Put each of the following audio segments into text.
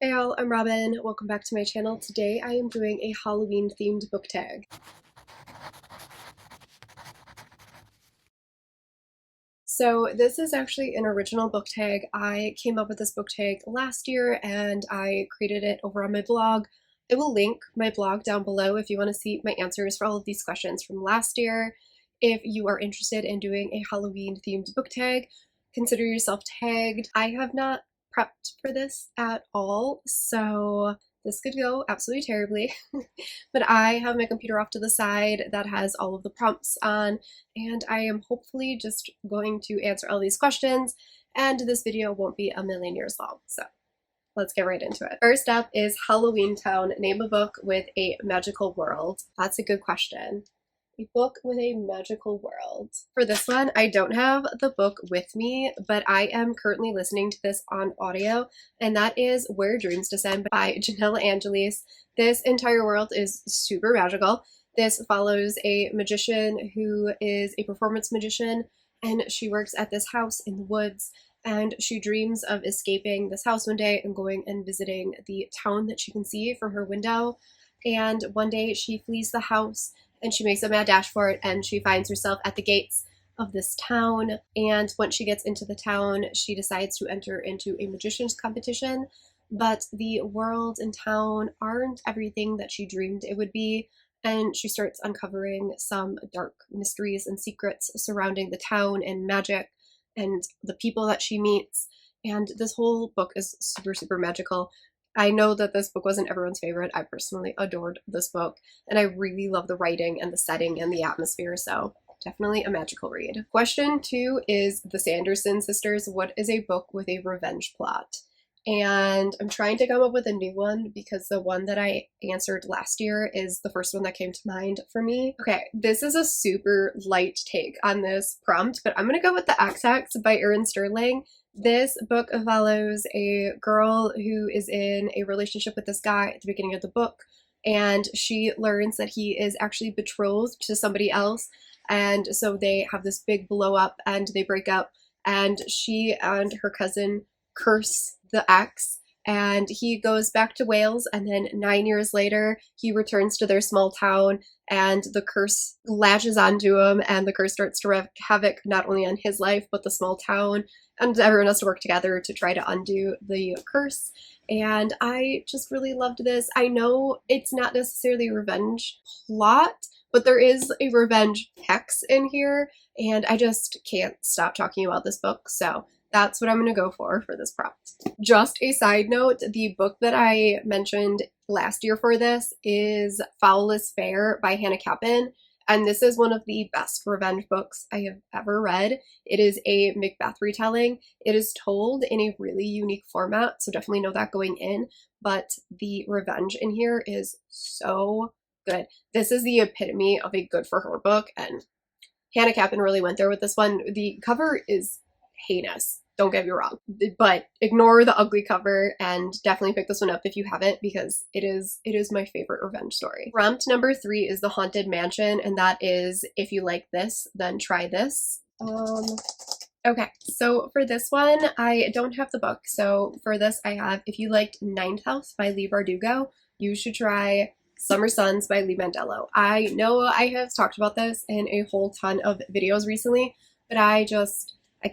Hey all, I'm Robin. Welcome back to my channel. Today I am doing a Halloween themed book tag. So this is actually an original book tag. I came up with this book tag last year and I created it over on my blog. I will link my blog down below if you want to see my answers for all of these questions from last year. If you are interested in doing a Halloween themed book tag, consider yourself tagged. I have not prepped for this at all, so this could go absolutely terribly. But I have my computer off to the side that has all of the prompts on, and I am hopefully just going to answer all these questions, and this video won't be a million years long, so let's get right into it. First up is Halloweentown. Name a book with a magical world. That's a good question. A book with a magical world. For this one, I don't have the book with me, but I am currently listening to this on audio, and that is Where Dreams Descend by Janella Angelis. This entire world is super magical. This follows a magician who is a performance magician, and she works at this house in the woods, and she dreams of escaping this house one day and going and visiting the town that she can see from her window. And one day she flees the house and she makes a mad dash for it, and she finds herself at the gates of this town. And once she gets into the town, she decides to enter into a magician's competition, but the world and town aren't everything that she dreamed it would be, and she starts uncovering some dark mysteries and secrets surrounding the town and magic and the people that she meets. And this whole book is super, super magical. I know that this book wasn't everyone's favorite. I personally adored this book, and I really love the writing and the setting and the atmosphere, so definitely a magical read. Question 2 is The Sanderson Sisters. What is a book with a revenge plot? And I'm trying to come up with a new one because the one that I answered last year is the first one that came to mind for me. Okay, this is a super light take on this prompt, but I'm gonna go with The X by Erin Sterling. This book follows a girl who is in a relationship with this guy at the beginning of the book, and she learns that he is actually betrothed to somebody else, and so they have this big blow up and they break up, and she and her cousin curse the ex, and he goes back to Wales, and then 9 years later he returns to their small town, and the curse latches onto him, and the curse starts to wreak havoc not only on his life but the small town, and everyone has to work together to try to undo the curse. And I just really loved this. I know it's not necessarily a revenge plot, but there is a revenge hex in here, and I just can't stop talking about this book, so that's what I'm going to go for this prompt. Just a side note, the book that I mentioned last year for this is Foul is Fair by Hannah Kaplan, and this is one of the best revenge books I have ever read. It is a Macbeth retelling. It is told in a really unique format, so definitely know that going in, but the revenge in here is so good. This is the epitome of a good for her book, and Hannah Kaplan really went there with this one. The cover is heinous, don't get me wrong, but ignore the ugly cover and definitely pick this one up if you haven't, because it is my favorite revenge story. Prompt number 3 is The Haunted Mansion, and that is, if you like this, then try this. Okay, so for this one, I don't have the book, so for this I have, if you liked Ninth House by Leigh Bardugo, you should try Summer Suns by Lee Mandello. I know I have talked about this in a whole ton of videos recently, but I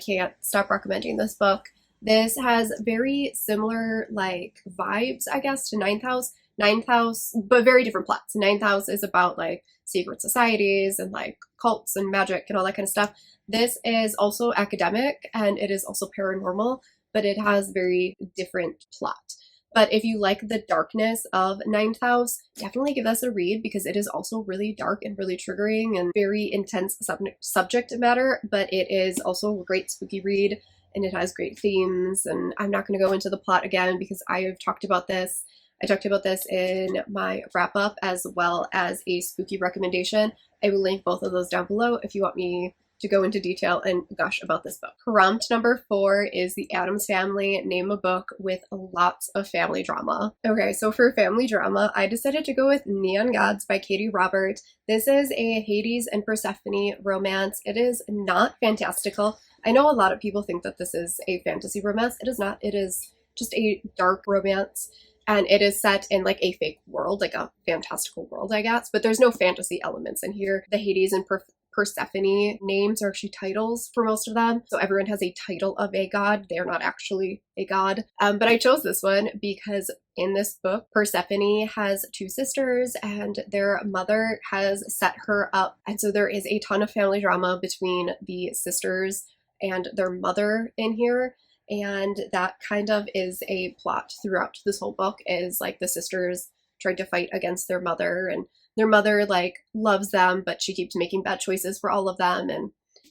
can't stop recommending this book. This has very similar like vibes, I guess, to Ninth House. Ninth House, but very different plots. Ninth House is about like secret societies and like cults and magic and all that kind of stuff. This is also academic and it is also paranormal, but it has very different plot. But if you like the darkness of Ninth House, definitely give this a read, because it is also really dark and really triggering and very intense subject matter, but it is also a great spooky read, and it has great themes. And I'm not going to go into the plot again because I have talked about this. I talked about this in my wrap-up as well as a spooky recommendation. I will link both of those down below if you want me to go into detail and gush about this book. Prompt number 4 is The Addams Family. Name a book with lots of family drama. Okay, so for family drama, I decided to go with Neon Gods by Katie Robert. This is a Hades and Persephone romance. It is not fantastical. I know a lot of people think that this is a fantasy romance. It is not. It is just a dark romance. And it is set in like a fake world, like a fantastical world, I guess. But there's no fantasy elements in here. The Hades and Persephone names are actually titles for most of them. So everyone has a title of a god. They're not actually a god. But I chose this one because in this book, Persephone has two sisters and their mother has set her up. And so there is a ton of family drama between the sisters and their mother in here. And that kind of is a plot throughout this whole book, is like the sisters tried to fight against their mother, and their mother like loves them, but she keeps making bad choices for all of them. And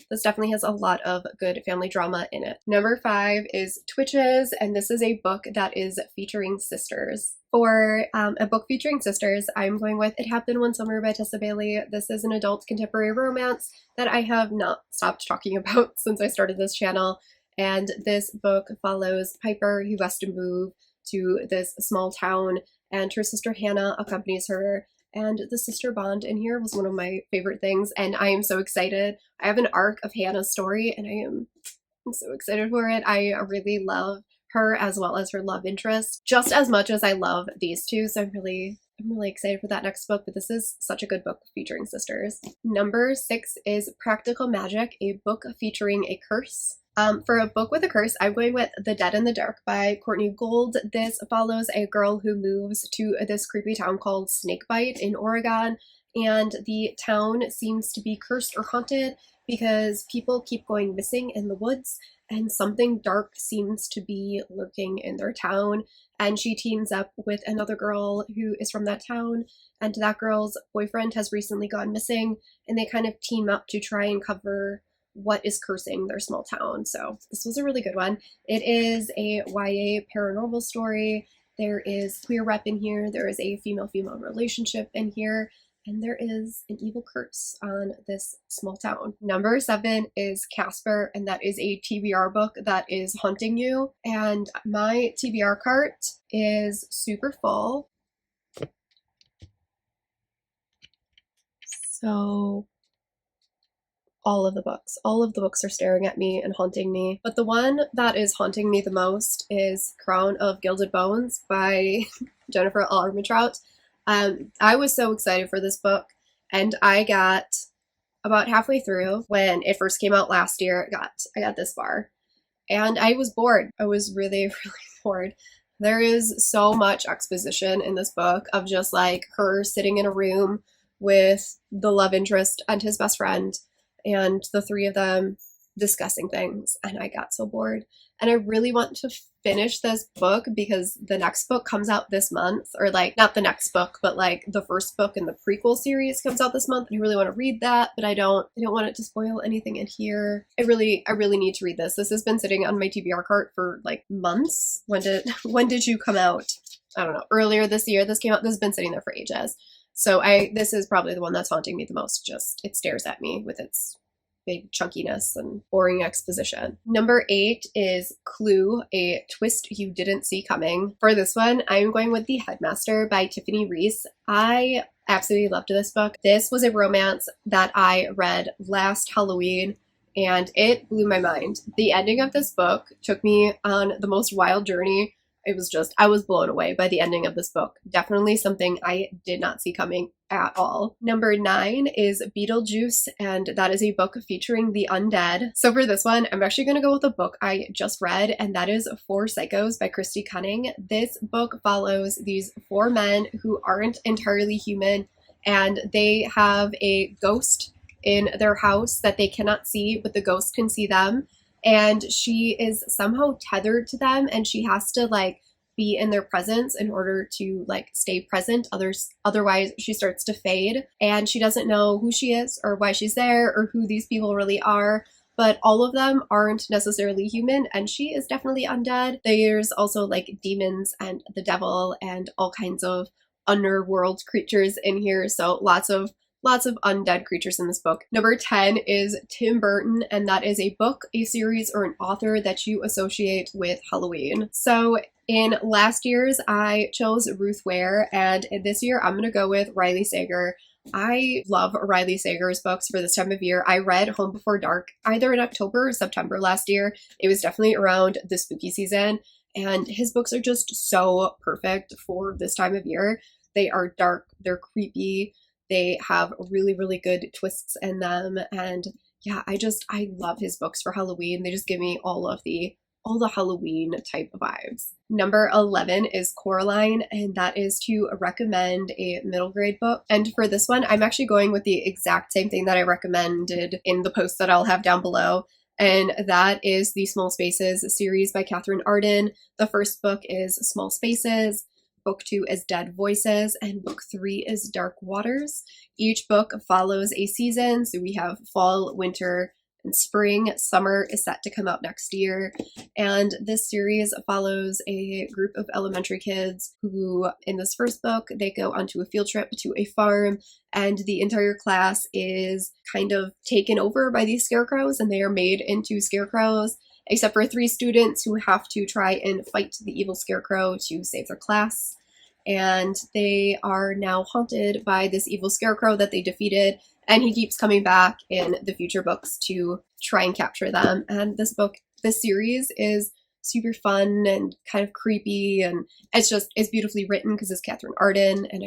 this definitely has a lot of good family drama in it. Number 5 is Twitches, and this is a book that is featuring sisters. For a book featuring sisters, I'm going with It Happened One Summer by Tessa Bailey. This is an adult contemporary romance that I have not stopped talking about since I started this channel. And this book follows Piper, who has to move to this small town, and her sister Hannah accompanies her. And the sister bond in here was one of my favorite things, and I am so excited. I have an arc of Hannah's story, and I'm so excited for it. I really love her as well as her love interest, just as much as I love these two. So I'm really excited for that next book, but this is such a good book featuring sisters. Number 6 is Practical Magic, a book featuring a curse. For a book with a curse, I'm going with The Dead in the Dark by Courtney Gold. This follows a girl who moves to this creepy town called Snakebite in Oregon, and the town seems to be cursed or haunted because people keep going missing in the woods, and something dark seems to be lurking in their town. And she teams up with another girl who is from that town, and that girl's boyfriend has recently gone missing, and they kind of team up to try and cover what is cursing their small town. So this was a really good one. It is a YA paranormal story. There is queer rep in here. There is a female-female relationship in here. And there is an evil curse on this small town. Number 7 is Casper, and that is a TBR book that is haunting you. And my TBR cart is super full. So all of the books are staring at me and haunting me. But the one that is haunting me the most is Crown of Gilded Bones by Jennifer L. Armentrout. I was so excited for this book, and I got about halfway through when it first came out last year. I got this far, and I was bored. I was really, really bored. There is so much exposition in this book of just like her sitting in a room with the love interest and his best friend, and the three of them discussing things, and I got so bored. And I really want to finish this book because the next book comes out this month, or like not the next book, but like the first book in the prequel series comes out this month, and I really want to read that, but I don't want it to spoil anything in here. I really need to read this. This has been sitting on my TBR cart for like months. When did you come out? I don't know. Earlier this year this came out. This has been sitting there for ages. So this is probably the one that's haunting me the most. Just it stares at me with its big chunkiness and boring exposition. Number 8 is Clue, a twist you didn't see coming. For this one, I'm going with The Headmaster by Tiffany Reese. I absolutely loved this book. This was a romance that I read last Halloween, and it blew my mind. The ending of this book took me on the most wild journey. I was blown away by the ending of this book. Definitely something I did not see coming at all. Number 9 is Beetlejuice, and that is a book featuring the undead. So for this one, I'm actually going to go with a book I just read, and that is 4 Psychos by Christy Cunning. This book follows these 4 men who aren't entirely human, and they have a ghost in their house that they cannot see, but the ghost can see them. And she is somehow tethered to them, and she has to like be in their presence in order to like stay present. Otherwise she starts to fade, and she doesn't know who she is or why she's there or who these people really are. But all of them aren't necessarily human, and she is definitely undead. There's also like demons and the devil and all kinds of underworld creatures in here. So lots of undead creatures in this book. Number 10 is Tim Burton, and that is a book, a series, or an author that you associate with Halloween. So in last year's, I chose Ruth Ware, and this year I'm going to go with Riley Sager. I love Riley Sager's books for this time of year. I read Home Before Dark either in October or September last year. It was definitely around the spooky season, and his books are just so perfect for this time of year. They are dark, they're creepy, they have really, really good twists in them, and yeah, I love his books for Halloween. They just give me all the Halloween type vibes. Number 11 is Coraline, and that is to recommend a middle grade book. And for this one, I'm actually going with the exact same thing that I recommended in the post that I'll have down below. And that is the Small Spaces series by Catherine Arden. The first book is Small Spaces, book 2 is Dead Voices, and book 3 is Dark Waters. Each book follows a season, so we have fall, winter, and spring. Summer is set to come out next year. And this series follows a group of elementary kids who, in this first book, they go onto a field trip to a farm, and the entire class is kind of taken over by these scarecrows, and they are made into scarecrows, except for 3 students who have to try and fight the evil scarecrow to save their class. And they are now haunted by this evil scarecrow that they defeated, and he keeps coming back in the future books to try and capture them. And this series is super fun and kind of creepy, and it's beautifully written because it's Catherine Arden, and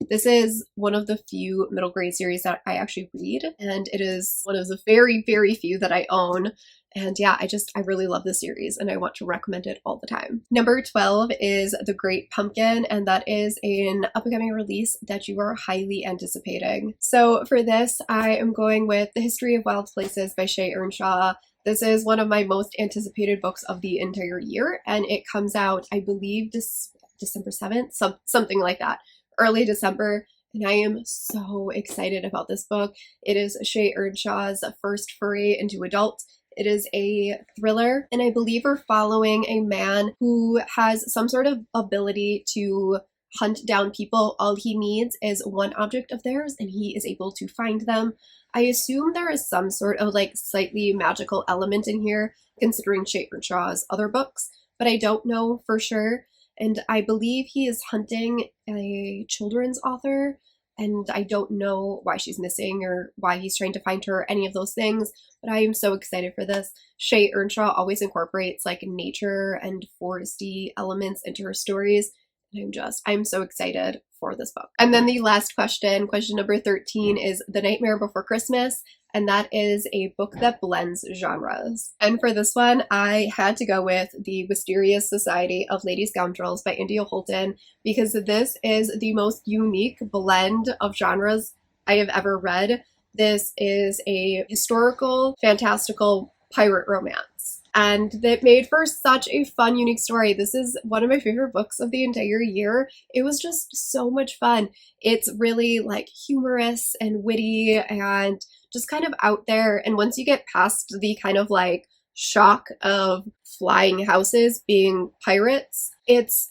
this is one of the few middle grade series that I actually read, and it is one of the very, very few that I own. And yeah, I really love this series, and I want to recommend it all the time. Number 12 is The Great Pumpkin, and that is an upcoming release that you are highly anticipating. So for this, I am going with The History of Wild Places by Shea Earnshaw. This is one of my most anticipated books of the entire year, and it comes out, I believe, December 7th, something like that, early December. And I am so excited about this book. It is Shea Earnshaw's first foray into adult. It is a thriller, and I believe we're following a man who has some sort of ability to hunt down people. All he needs is one object of theirs, and he is able to find them. I assume there is some sort of like slightly magical element in here, considering Shea Ernshaws' other books, but I don't know for sure. And I believe he is hunting a children's author, and I don't know why she's missing or why he's trying to find her or any of those things, but I am so excited for this. Shea Ernshaw always incorporates like nature and foresty elements into her stories, and I'm so excited for this book. And then the last question number 13, is The Nightmare Before Christmas, and that is a book that blends genres. And for this one, I had to go with The Wisteria Society of Lady Scoundrels by India Holton, because this is the most unique blend of genres I have ever read. This is a historical, fantastical pirate romance, and that made for such a fun, unique story. This is one of my favorite books of the entire year. It was just so much fun. It's really like humorous and witty and just kind of out there. And once you get past the kind of like shock of flying houses being pirates, it's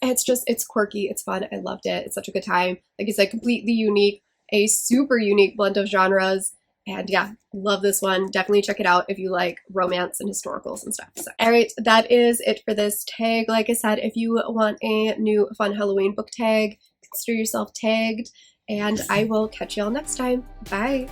quirky, it's fun. I loved it. It's such a good time. Like I said, completely unique, a super unique blend of genres. And yeah, love this one. Definitely check it out if you like romance and historicals and stuff. So, all right, that is it for this tag. Like I said, if you want a new fun Halloween book tag, consider yourself tagged, and I will catch y'all next time. Bye.